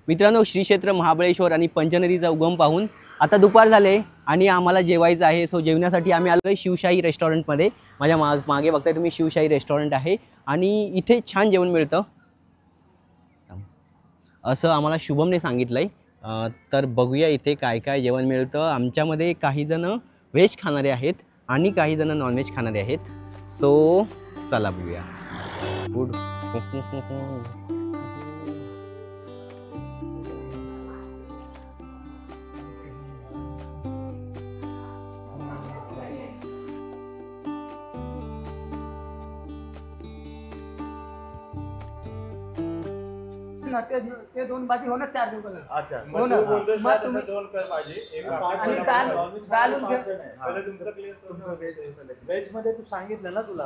मित्रांनो, श्री क्षेत्र महाबळेश्वर आणि पंचनदीचा उगम पाहून आता दुपार झाले आणि आम्हाला जेवायचं आहे. सो जेवण्यासाठी आम्ही आलो आहे शिवशाही रेस्टॉरंटमध्ये. माझ्या मागे बघताय तुम्ही शिवशाही रेस्टॉरंट आहे आणि इथे छान जेवण मिळतं असं आम्हाला शुभमने सांगितलं आहे. तर बघूया इथे काय काय जेवण मिळतं. आमच्यामध्ये काही जण व्हेज खाणारे आहेत आणि काही जण नॉनव्हेज खाणारे आहेत. सो चला बघूया. गुड. ते दोन भाजी होणार 4 दिवसाला. अच्छा हो ना. मग तुम्ही दोन कर भाजी एक आणि दाल पहिले तुमचं क्लिअर करून व्हेज मध्ये तू सांगितलं ना तुला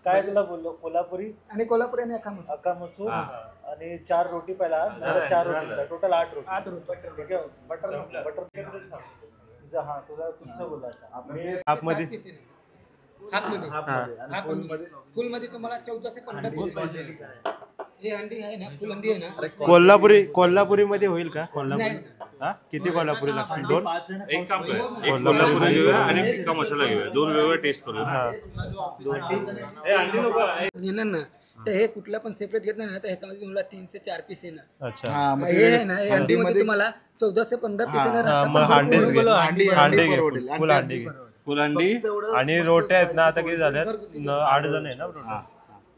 काय तुला बोललो कोल्हापुरी आणि कोल्हापुरी आणि अख्खा मसूर आणि 4 रोटी पहिला नंतर 4 रोटी टोटल 8 रोटी 8 रुपये. ठीक आहे. बटर तुझा हा तुला तुमचं बोलायचं आपमध्ये फुल मध्ये तुम्हाला 14 से 15 पीस पाहिजे. हे अंडी आहे ना, फुल अंडी आहे ना. कोल्हापुरी मध्ये होईल का? कोल्हापुरी हा किती कोल्हापुरी लागतील? 2 एक काम कर, एक कोल्हापुरी घेऊया आणि टिक्का मसाला घेऊया, 2 वेगवेगळे टेस्ट करू. हे अंडी नको येणार ना. तर हे कुठला पण सेपरेट घेत नाही ना, तर ह्याच्यामध्ये तुम्हाला 3 से 4 पीस येणार. अच्छा. हे आहे ना, हे अंडी मध्ये तुम्हाला 14 से 15 पीस येणार. मग हांडीच घे, हांडी घे, फुल हांडी घे. फुल अंडी आणि रोट्या आहेत ना, आता किती झाल्यात? 8 जण आहे ना रोट्या.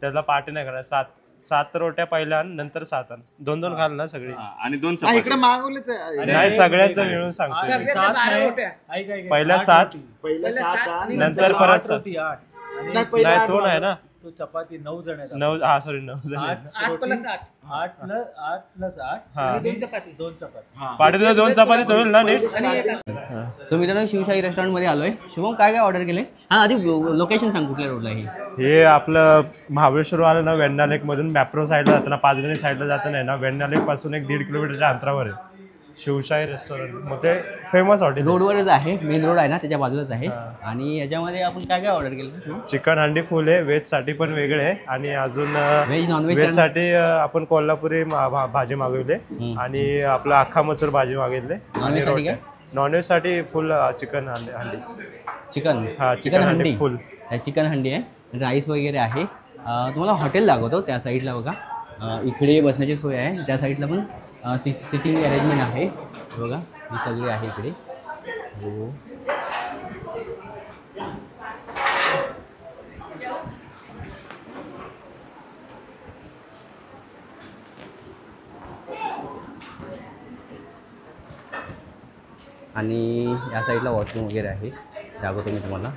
त्याला पार्टी नाही करणार. 7 रोट्या पहिल्या नंतर 7 2 खाल ना सगळी. आणि 2 चपाती इकडे मागवलेच नाही, सगळ्यांचं मिळून सांगतो. पहिल्या 7 नंतर परत 7 नाही, तो नाही ना. तो चपाती 9 जण आहेत. 9 हा सॉरी 9 जण आहेत. 8 प्लस 8 8 प्लस 8 हा. आणि 2 चपाती. पार्टी तुझ्या 2 चपाती होईल ना नीट? सो मित्रांनो, शिवशाही रेस्टॉरंटमध्ये आलो आहे. शुभम काय काय ऑर्डर केले? हां, आधी लोकेशन सांग, कुठल्या रोडला आहे? हे आपलं महाबळेश्वर आलं ना, वेण्णा लेक मधून मॅप्रो साईडला जाताना, पाचगणी साईडला जाताना ना, वेण्णा लेक पासून 1.5 किलोमीटरच्या अंतरावर आहे शिवशाही रेस्टॉरंट. मग ते फेमस हॉटेल रोडवरच आहे, मेन रोड आहे ना, त्याच्या बाजूलाच आहे. आणि याच्यामध्ये आपण काय काय ऑर्डर केलं? चिकन हांडी फुल आहे, व्हेज साठी पण वेगळे आहे आणि अजून व्हेज नॉनव्हेज व्हेज साठी आपण कोल्हापुरी भाजी मागवले आणि आपलं अख्खा मसूर भाजी मागितले. नॉनव्हेज साठी फुल चिकन हांडी. चिकन हांडी फुल. चिकन हांडी आहे, राईस वगैरे आहे. तुम्हाला हॉटेल दाखवतो त्या साईडला बघा. इकडे बसण्याची सोय आहे, त्या साईडला पण सिटिंग अरेंजमेंट आहे बघा. ही सगळी आहे इकडे. हो, आणि या साईडला वॉशरूम वगैरे आहे, दाखवतो मी तुम्हाला.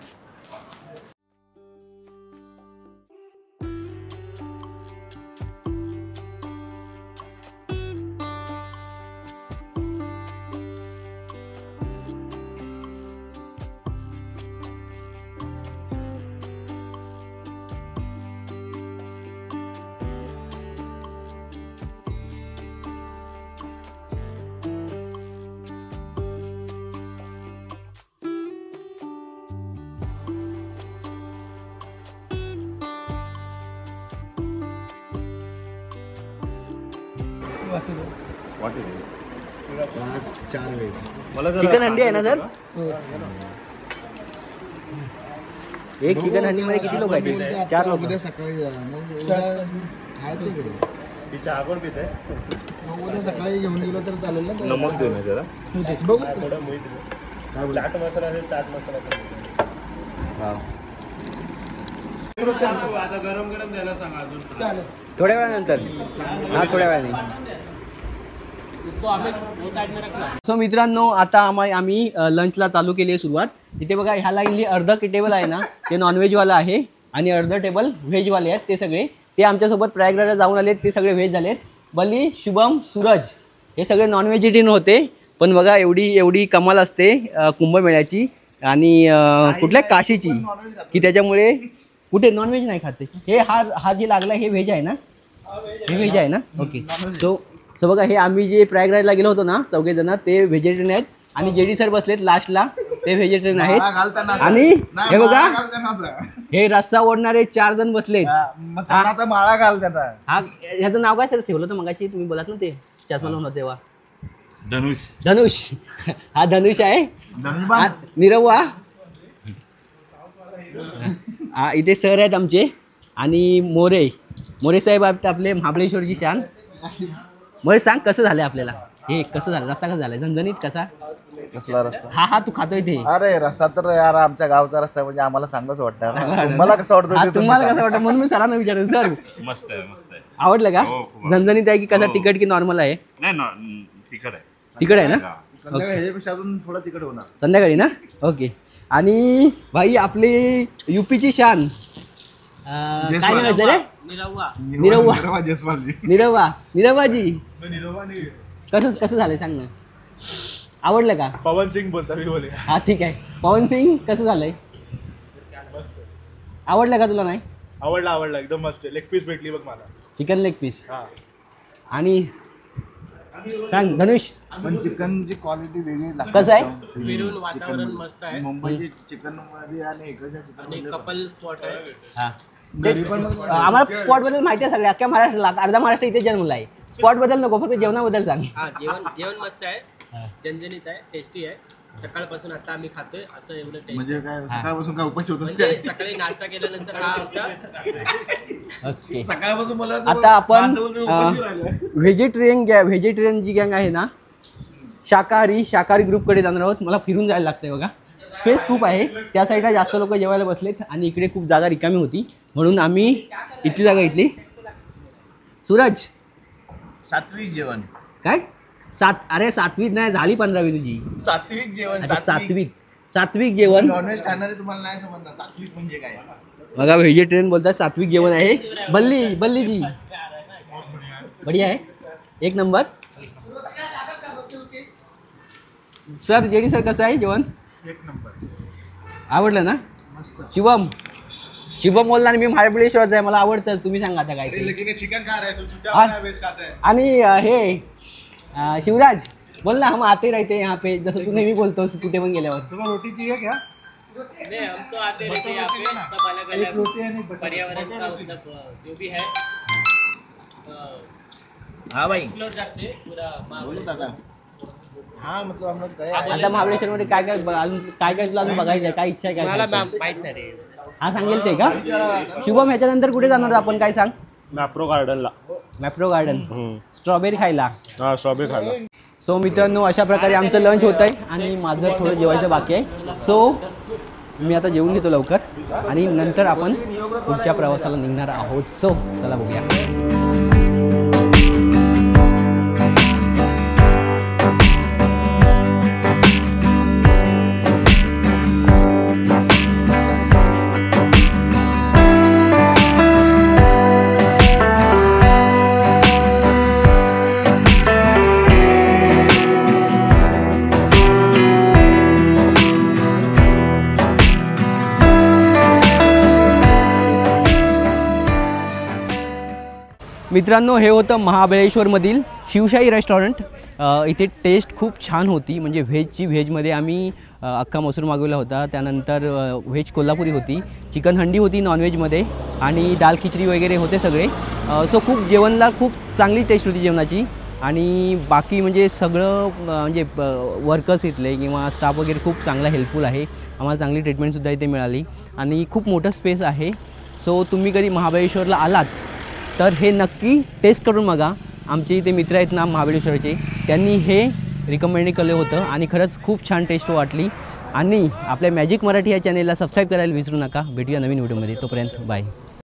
चिकन हंडी आहे ना सर? एक चिकन हंडी मध्ये किती लोक आहेत? 4 लोक. उद्या सकाळी तिच्या आगोर पित आहे. उद्या सकाळी घेऊन गेलो तर चालेल ना? नमक देऊ ना जरा. बघू चाट मसाला असेल, चाट मसाला. आता गरम गरम द्यायला सांगा अजून. थोड्या वेळानंतर. हा, थोड्या वेळाने. सो मित्रांनो, आता आम्ही लंचला चालू केली आहे सुरुवात. इथे बघा, ह्याला इथली अर्ध टेबल आहे ना, ते नॉनव्हेजवाला आहे आणि अर्ध टेबल व्हेजवाले आहेत. ते सगळे ते आमच्यासोबत प्रयागराजला जाऊन आलेत, ते सगळे व्हेज झालेत. बली, शुभम, सूरज हे सगळे नॉन व्हेजिटेरियन होते. पण बघा, एवढी कमाल असते कुंभमेळ्याची आणि कुठल्या काशीची, की त्याच्यामुळे कुठे नॉनव्हेज नाही खाते. हे हा जे लागला हे व्हेज आहे ना? हे व्हेज आहे ना? ओके. सो बघा, हे आम्ही जे प्रयागराजला गेलो होतो ना 4 जण, ते व्हेजिटेरियन आहेत आणि जेडी सर बसलेत लास्टला, ते व्हेजिटेरियन आहेत. आणि हे बघा, हे रस्सा ओढणारे 4 जण बसलेत. माळा घाल त्याचा. हा, ह्याचं नाव काय सर ठेवलं होतं मगाशी तुम्ही बोलात ना? ते चष्मा लावून होता तेव्हा? धनुष हा धनुष आहे. हा नीरव हा इथे सर आहेत आमचे आणि मोरे साहेब आहेत आपले महाबळेश्वरची शान. मोरे सांग कसं झालंय आपल्याला हे, कसं झालं, रस्ता कसा झालाय झणझणीत कसा? कसला रस्ता? हा तू खातोय ते? अरे रस्ता तर यार आमच्या गावचा रस्ता म्हणजे आम्हाला चांगलंच वाटतं. तुम्हाला कसं हा, वाटतं? तुम्हाला कसं वाटतं म्हणून मी सरांना विचारेन. सर मस्त आहे. आवडलं का? हो, खूप झणझणीत आहे की कसा, तिखट की नॉर्मल आहे? नाही तिखट आहे. तिखट आहे ना? संध्याकाळी ह्याच्यापेक्षा अजून थोडं तिकडे होणार. संध्याकाळी ना? ओके. आणि भाई आपली युपीची शान काय नावायचं रे? निरवाजी कसं झालंय सांग ना. आवडलं का? पवन सिंग बोलता मी बोले. हा ठीक आहे. पवन सिंग कसं झालंय? आवडलं का तुला? नाही आवडला एकदम मस्त. लेग पीस भेटली बघ मला. Chicken leg piece. आणि सांग धनुष पण चिकनची क्वालिटी वेगळी लागते. कसं आहे? फिरून वातावरण मस्त आहे. मुंबईची चिकन मध्ये आणि इकडच्या आणि कपल स्पॉट आहे. हा आम्हाला स्पॉट बद्दल माहिती आहे सगळ्या अख्ख्या महाराष्ट्राला. अर्धा महाराष्ट्र इथे जन्मला आहे. स्पॉट बद्दल नको, फक्त जेवणाबद्दल सांग. हा जेवण मस्त आहे. झणझणीत आहे, टेस्टी आहे. सकाळपासून आता आम्ही खातोय असं एवढं टेस्ट. म्हणजे काय सकाळपासून काय उपाशी होतं? म्हणजे सकाळी नाश्ता केल्यानंतर हा आमचा ओके. सकाळपासून मला आता आपण व्हेजिटेरियन जी गँग आहे ना, शाकाहारी ग्रुपकडे जाणार आहोत. मला फिरून जायला लागतंय बघा, स्पेस खूप आहे. त्या साईडला जास्त लोक जेवायला बसलेत आणि इकडे खूप जागा रिकामी होती म्हणून आम्ही इथली जागा इथली. सूरज सात्विक जेवण काय? अरे सात्विक नाही झाली 15वी तुझी. सात्विक जेवण. अच्छा, सात्विक जेवण. नॉनव्हेज खाणारे तुम्हाला नाही समजणार सात्विक म्हणजे काय. बघा व्हेजिटेरियन बोलतात सात्विक जेवण आहे. बल्लीजी बढिया आहे, एक नंबर. सर जेडी सर कसं आहे जेवण? एक नंबर. आवडलं ना? शिवम बोलला आणि मी महाबळेश्वरचा आहे, मला आवडतं. तुम्ही सांगा आता काय ते. चिकन खा रहे तू वेज खाता है. आणि हे शिवराज बोल ना, हम आते रहते यहाँ पे, जसं तू नेहमी बोलतोस कुठे पण गेल्यावर. तुम्हाला रोटी चाहिए क्या? नहीं, हम तो आते रहते हैं यहाँ पे. सब अलग अलग पर्यावरण का मतलब जो भी है हाँ भाई एक्सप्लोर करते हैं पूरा बोलो दादा. हाँ मतलब हम लोग गए. आता महाबळेश्वरमध्ये काय अजून काय तुला अजून बघायचं आहे? काय इच्छा आहे? मला काय माहित नाही रे. हा सांगेल ते का? शुभम ह्याच्यानंतर कुठे जाणार आहोत आपण, काय सांग? मॅप्रो गार्डनला. मॅप्रो गार्डन स्ट्रॉबेरी खायला. हा स्ट्रॉबेरी खायला. सो मित्रांनो, अशा प्रकारे आमचं लंच होत आहे आणि माझं थोडं जेवायचं बाकी आहे. सो मी आता जेवून घेतो लवकर आणि नंतर आपण पुढच्या प्रवासाला निघणार आहोत. सो चला बघूया. मित्रांनो, हे होतं महाबळेश्वरमधील शिवशाही रेस्टॉरंट. इथे टेस्ट खूप छान होती. म्हणजे व्हेजमध्ये आम्ही अख्खा मसूर मागवला होता. त्यानंतर व्हेज कोल्हापुरी होती, चिकन हंडी होती नॉनव्हेजमध्ये आणि दाल खिचडी वगैरे होते सगळे. सो खूप जेवणला खूप चांगली टेस्ट होती जेवणाची. आणि बाकी म्हणजे सगळं म्हणजे वर्कर्स इथले किंवा स्टाफ वगैरे खूप चांगला हेल्पफुल आहे. आम्हाला चांगली ट्रीटमेंटसुद्धा इथे मिळाली आणि खूप मोठं स्पेस आहे. सो तुम्ही कधी महाबळेश्वरला आलात तर हे नक्की टेस्ट करून बघा. आमचे इथे मित्र आहेत ना महाबळेश्वरचे, त्यांनी हे रिकमेंड केलं होतं आणि खरंच खूप छान टेस्ट वाटली. आणि आपल्या मॅजिक मराठी या चॅनेलला सबस्क्राईब करायला विसरू नका. भेटूया नवीन व्हिडिओमध्ये, तोपर्यंत बाय.